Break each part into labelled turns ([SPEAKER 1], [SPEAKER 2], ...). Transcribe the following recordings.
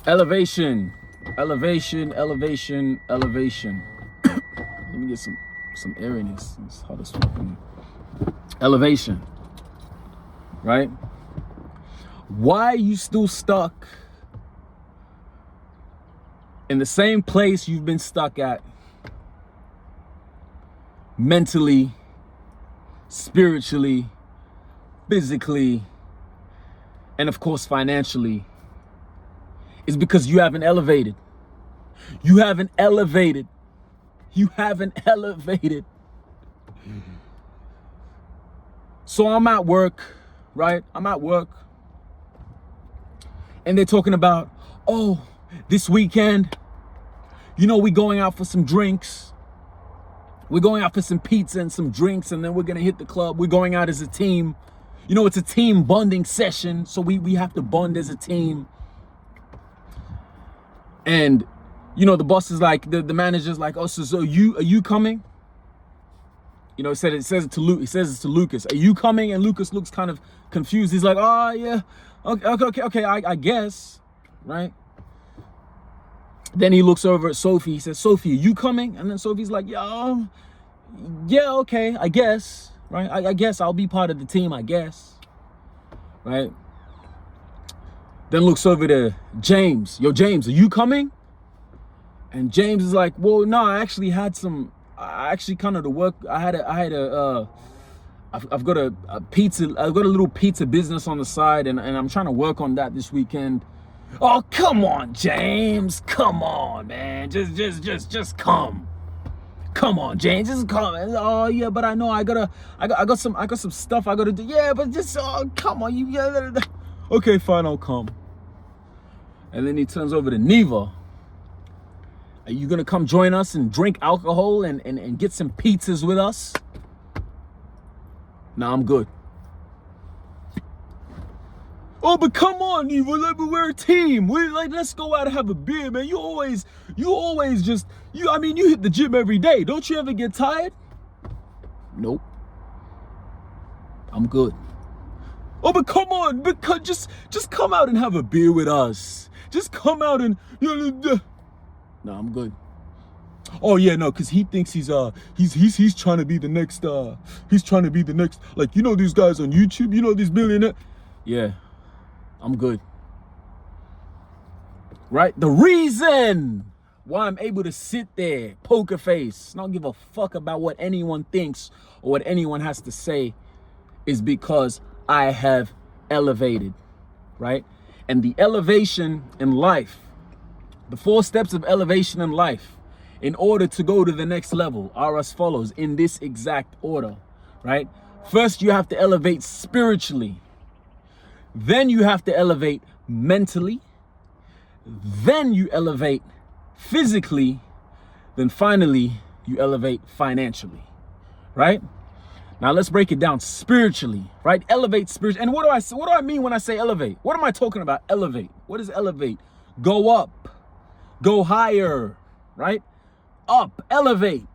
[SPEAKER 1] Elevation, elevation, elevation, elevation. Let me get some airiness. It's hot as fucking elevation, right? Why are you still stuck in the same place you've been stuck at mentally, spiritually, physically, and of course financially? Is because you haven't elevated. You haven't elevated. You haven't elevated. So I'm at work, right? I'm at work. And they're talking about, oh, this weekend, we're going out for some drinks. We're going out for some pizza and some drinks, and then we're going to hit the club. We're going out as a team. It's a team bonding session, so we have to bond as a team. And, the boss is like, the manager's like, oh, so are you coming? It says it to Luke. He says it to Lucas. Are you coming? And Lucas looks kind of confused. He's like, oh, yeah. Okay, I guess, right? Then he looks over at Sophie. He says, Sophie, are you coming? And then Sophie's like, yeah, okay, I guess, right? I guess I'll be part of the team, I guess, right? Then looks over to James. Yo, James, are you coming? And James is like, well, no, I actually kind of to work. I've got a pizza. I've got a little pizza business on the side, and I'm trying to work on that this weekend. Oh, come on, James. Come on, man. Just come. Come on, James. Just come. Oh yeah, but I know I got some stuff I gotta do. Yeah, but just come on, you. Okay, fine, I'll come. And then he turns over to Neva. Are you gonna come join us and drink alcohol and get some pizzas with us? Nah, I'm good. Oh, but come on, Neva, we're a team. Let's go out and have a beer, man. You always just, you hit the gym every day. Don't you ever get tired? Nope. I'm good. Oh, but come on, just come out and have a beer with us. Just come out and no, I'm good. Oh yeah, no, because he thinks he's trying to be the next like these guys on YouTube, these millionaires. Yeah, I'm good. Right? The reason why I'm able to sit there, poker face, not give a fuck about what anyone thinks or what anyone has to say, is because I have elevated, right? And the elevation in life, the 4 steps of elevation in life, in order to go to the next level, are as follows, in this exact order, right? First, you have to elevate spiritually. Then you have to elevate mentally. Then you elevate physically. Then finally, you elevate financially, right? Now let's break it down spiritually, right? Elevate spiritually. And what do I mean when I say elevate? What am I talking about? Elevate. What is elevate? Go up, go higher, right? Up, elevate,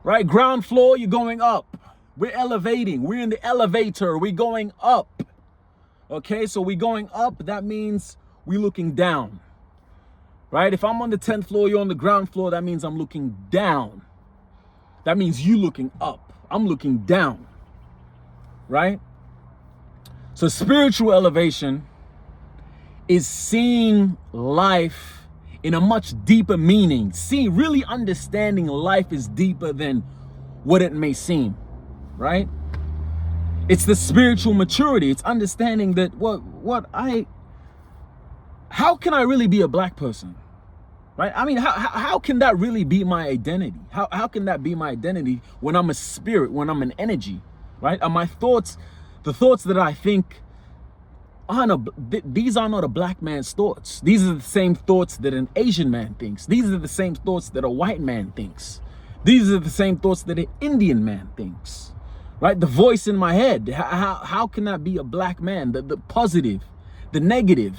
[SPEAKER 1] right? Ground floor, you're going up. We're elevating. We're in the elevator. We're going up. Okay, so we're going up. That means we're looking down, right? If I'm on the 10th floor, you're on the ground floor, that means I'm looking down. That means you looking up. I'm looking down, right? So spiritual elevation is seeing life in a much deeper meaning. Really understanding life is deeper than what it may seem, right? It's the spiritual maturity. It's understanding that how can I really be a black person? Right? I mean, how can that really be my identity? How can that be my identity when I'm a spirit, when I'm an energy, right? Are my thoughts, the thoughts that I think, these are not a black man's thoughts. These are the same thoughts that an Asian man thinks. These are the same thoughts that a white man thinks. These are the same thoughts that an Indian man thinks, right? The voice in my head, how can that be a black man? The positive, the negative,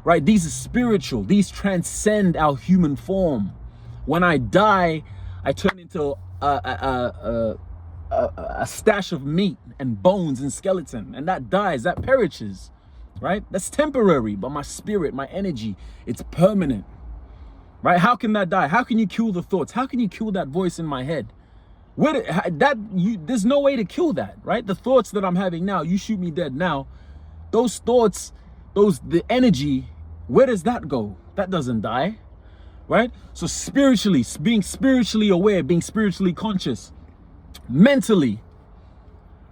[SPEAKER 1] right? These are spiritual. These transcend our human form. When I die, I turn into a stash of meat and bones and skeleton, and that dies, that perishes. right? That's temporary, but my spirit, my energy, it's permanent, right? How can that die? How can you kill the thoughts? How can you kill that voice in my head? There's no way to kill that, right? The thoughts that I'm having now, you shoot me dead now, those thoughts, the energy, where does that go? That doesn't die, right? So spiritually, being spiritually aware, being spiritually conscious, mentally,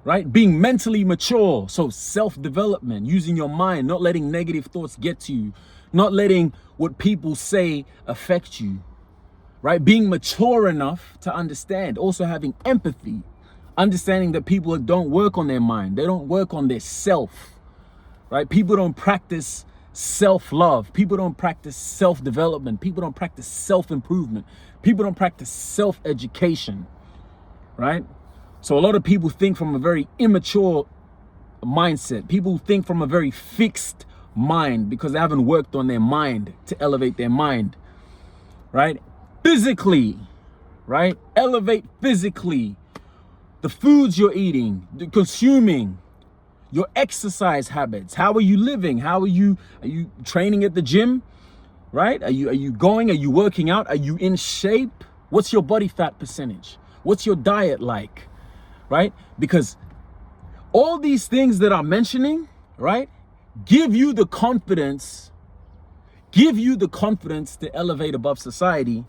[SPEAKER 1] right? Being mentally mature. So self-development, using your mind, not letting negative thoughts get to you, not letting what people say affect you, right? Being mature enough to understand, also having empathy, understanding that people don't work on their mind. They don't work on their self, right? People don't practice self-love. People don't practice self-development. People don't practice self-improvement. People don't practice self-education, right? So a lot of people think from a very immature mindset. People think from a very fixed mind because they haven't worked on their mind to elevate their mind, right? Physically, right? Elevate physically. The foods you're eating, consuming, your exercise habits. How are you living? Are you training at the gym, right? Are you going? Are you working out? Are you in shape? What's your body fat percentage? What's your diet like, right? Because all these things that I'm mentioning, right, give you the confidence to elevate above society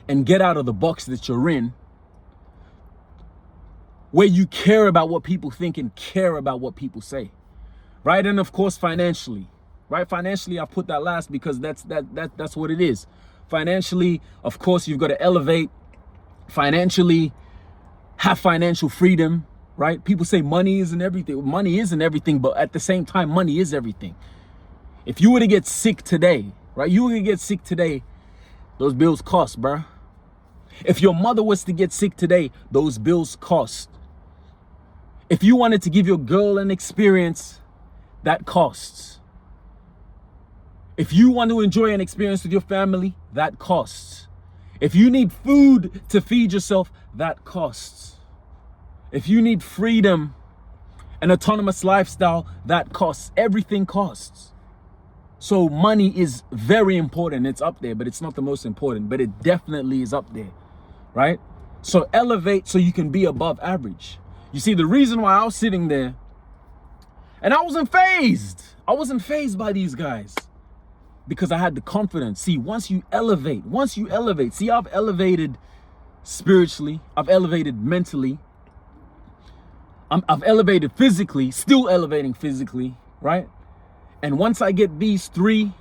[SPEAKER 1] and get out of the box that you're in, where you care about what people think and care about what people say, right? And of course, financially, right? Financially, I put that last because that's what it is. Financially, of course, you've got to elevate financially, have financial freedom, right? People say money isn't everything. Money isn't everything, but at the same time, money is everything. If you were to get sick today, right? You were to get sick today, those bills cost, bruh. If your mother was to get sick today, those bills cost. If you wanted to give your girl an experience, that costs. If you want to enjoy an experience with your family, that costs. If you need food to feed yourself, that costs. If you need freedom, an autonomous lifestyle, that costs. Everything costs. So money is very important. It's up there, but it's not the most important, but it definitely is up there, right? So elevate so you can be above average. You see, the reason why I was sitting there and I wasn't phased by these guys, because I had the confidence. See, once you elevate, see, I've elevated spiritually, I've elevated mentally, I've elevated physically, still elevating physically, right? And once I get these three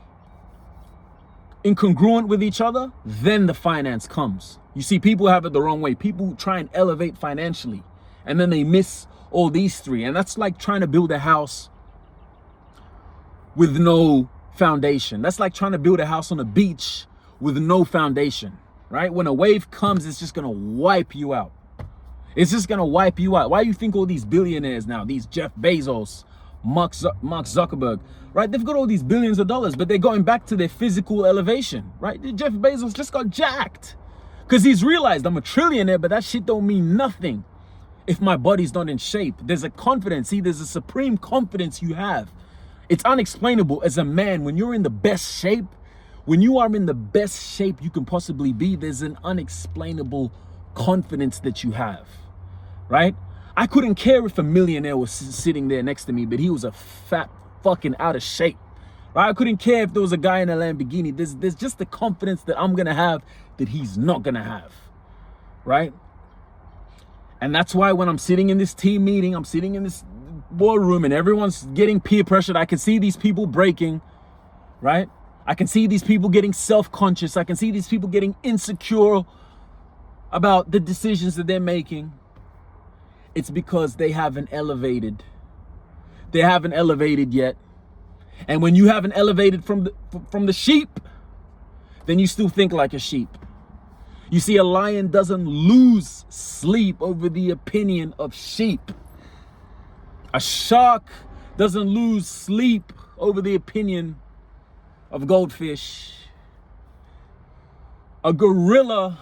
[SPEAKER 1] incongruent with each other, then the finance comes. You see, people have it the wrong way. People try and elevate financially, and then they miss all these three. And that's like trying to build a house with no foundation. That's like trying to build a house on a beach with no foundation, right? When a wave comes, it's just gonna wipe you out. It's just gonna wipe you out. Why do you think all these billionaires now, these Jeff Bezos, Mark Zuckerberg, right? They've got all these billions of dollars, but they're going back to their physical elevation, right? Jeff Bezos just got jacked because he's realized I'm a trillionaire, but that shit don't mean nothing if my body's not in shape. There's a confidence. See, there's a supreme confidence you have. It's unexplainable as a man. When you're in the best shape, when you are in the best shape you can possibly be, there's an unexplainable confidence that you have, right? I couldn't care if a millionaire was sitting there next to me, but he was a fat fucking out of shape, right? I couldn't care if there was a guy in a Lamborghini. There's just the confidence that I'm gonna have that he's not gonna have, right? And that's why when I'm sitting in this team meeting, I'm sitting in this boardroom and everyone's getting peer pressured, I can see these people breaking, right? I can see these people getting self-conscious. I can see these people getting insecure about the decisions that they're making. It's because they haven't elevated. They haven't elevated yet. And when you haven't elevated from the sheep, then you still think like a sheep. You see, a lion doesn't lose sleep over the opinion of sheep. A shark doesn't lose sleep over the opinion of goldfish. A gorilla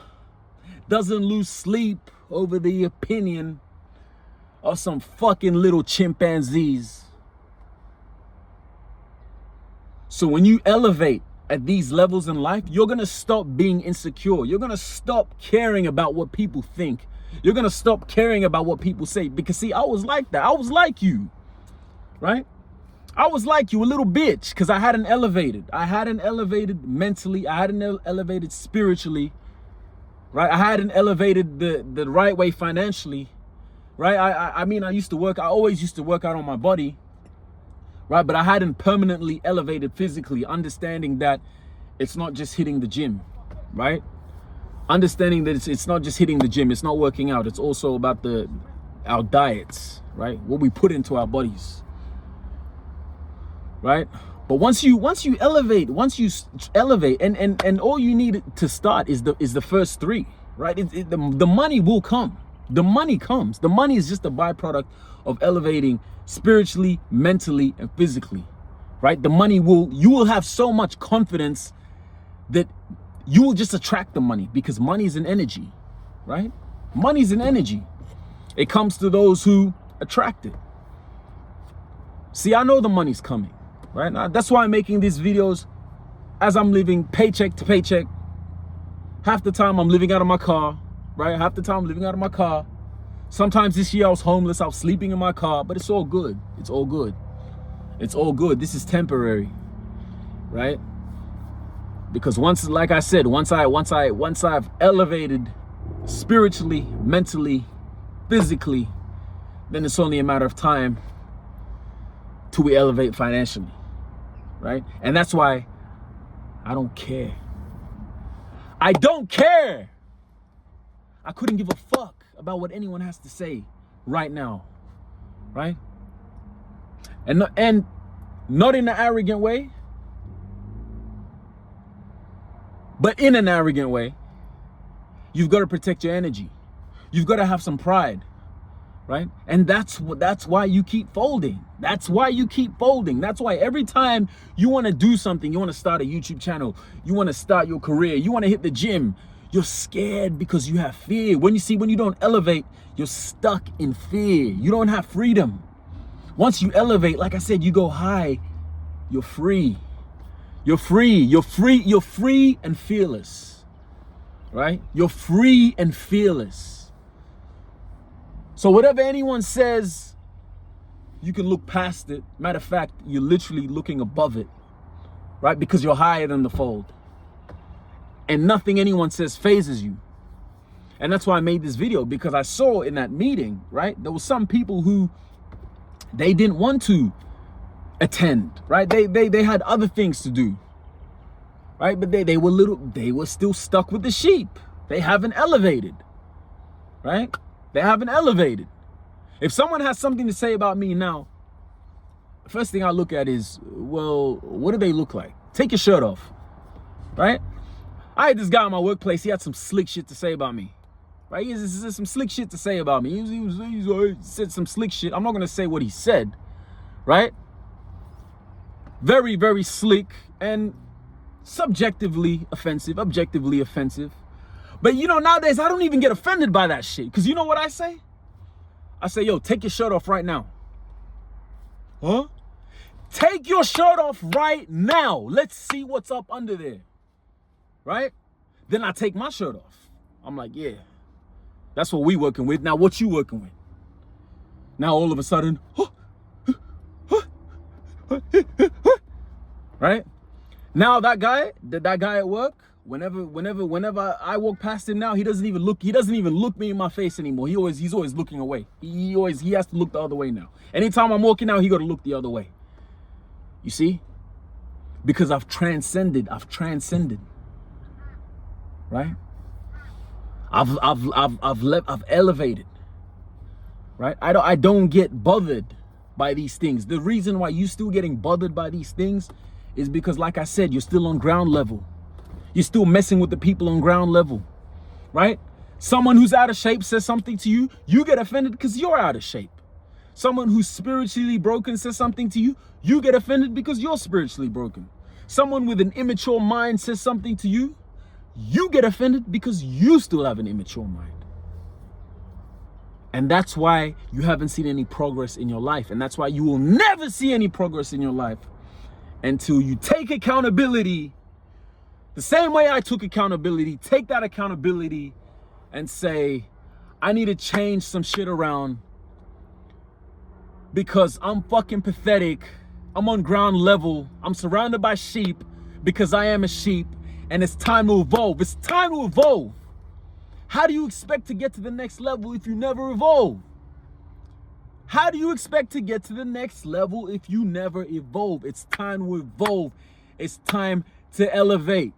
[SPEAKER 1] doesn't lose sleep over the opinion of some fucking little chimpanzees. So when you elevate at these levels in life, you're going to stop being insecure. You're going to stop caring about what people think. You're going to stop caring about what people say. Because see, I was like that. I was like you, right? I was like you, a little bitch, because I hadn't elevated. I hadn't elevated mentally. I hadn't elevated spiritually, right? I hadn't elevated the right way financially, right? I mean, I always used to work out on my body, right? But I hadn't permanently elevated physically, understanding that it's not just hitting the gym, right? Understanding that it's not just hitting the gym, it's not working out. It's also about our diets, right? What we put into our bodies, right? But once you elevate, and all you need to start is the first three, right? The money will come. The money comes. The money is just a byproduct of elevating spiritually, mentally, and physically, right? You will have so much confidence that you will just attract the money, because money is an energy, right? Money is an energy. It comes to those who attract it. See, I know the money's coming, right? Now, that's why I'm making these videos as I'm living paycheck to paycheck. Half the time I'm living out of my car, right? Half the time I'm living out of my car. Sometimes this year I was homeless. I was sleeping in my car, but it's all good. It's all good. It's all good. This is temporary, right? Because like I said, once I've elevated spiritually, mentally, physically, then it's only a matter of time till we elevate financially, right? And that's why I don't care. I don't care. I couldn't give a fuck about what anyone has to say right now, right? And not in an arrogant way, but in an arrogant way. You've got to protect your energy. You've got to have some pride, right? And that's why you keep folding. That's why you keep folding. That's why every time you want to do something, you want to start a YouTube channel, you want to start your career, you want to hit the gym, you're scared because you have fear. When you don't elevate, you're stuck in fear. You don't have freedom. Once you elevate, like I said, you go high, you're free. You're free. You're free. You're free and fearless, right? You're free and fearless. So whatever anyone says, you can look past it. Matter of fact, you're literally looking above it, right? Because you're higher than the fold. And nothing anyone says phases you. And that's why I made this video, because I saw in that meeting, right? There was some people who they didn't want to attend, right? They had other things to do, right? But they were still stuck with the sheep. They haven't elevated, right? They haven't elevated. If someone has something to say about me now, the first thing I look at is, well, what do they look like? Take your shirt off, right? I had this guy in my workplace. He had some slick shit to say about me, right? He has some slick shit to say about me. He said some slick shit. I'm not going to say what he said, right? Very, very slick and subjectively offensive, objectively offensive. But nowadays I don't even get offended by that shit. Because you know what I say? I say, yo, take your shirt off right now. Huh? Take your shirt off right now. Let's see what's up under there. Right? Then I take my shirt off. I'm like, yeah, that's what we working with. Now what you working with? Now all of a sudden, right? Now that guy at work, whenever I walk past him now, he doesn't even look me in my face anymore. He's always looking away. He has to look the other way now. Anytime I'm walking out, he got to look the other way. You see? Because I've transcended. Right? I've elevated. Right? I don't get bothered by these things. The reason why you still getting bothered by these things is because, like I said, you're still on ground level. You're still messing with the people on ground level, right? Someone who's out of shape says something to you, you get offended because you're out of shape. Someone who's spiritually broken says something to you, you get offended because you're spiritually broken. Someone with an immature mind says something to you, you get offended because you still have an immature mind. And that's why you haven't seen any progress in your life. And that's why you will never see any progress in your life. until you take accountability the same way I took accountability. Take that accountability and say, I need to change some shit around because I'm fucking pathetic. I'm on ground level. I'm surrounded by sheep because I am a sheep, and it's time to evolve. It's time to evolve. How do you expect to get to the next level if you never evolve? How do you expect to get to the next level if you never evolve? It's time to evolve. It's time to elevate,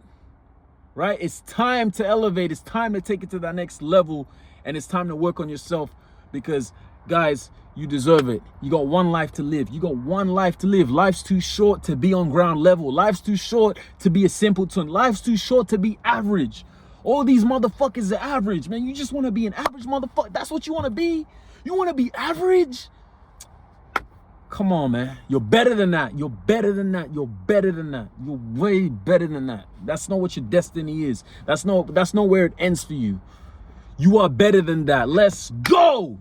[SPEAKER 1] right? It's time to elevate. It's time to take it to that next level, and it's time to work on yourself because, guys, you deserve it. You got one life to live. You got one life to live. Life's too short to be on ground level. Life's too short to be a simpleton. Life's too short to be average. All these motherfuckers are average, man. You just want to be an average motherfucker. That's what you want to be? You want to be average? Come on, man. You're better than that. You're better than that. You're better than that. You're way better than that. That's not what your destiny is. That's not where it ends for you. You are better than that. Let's go.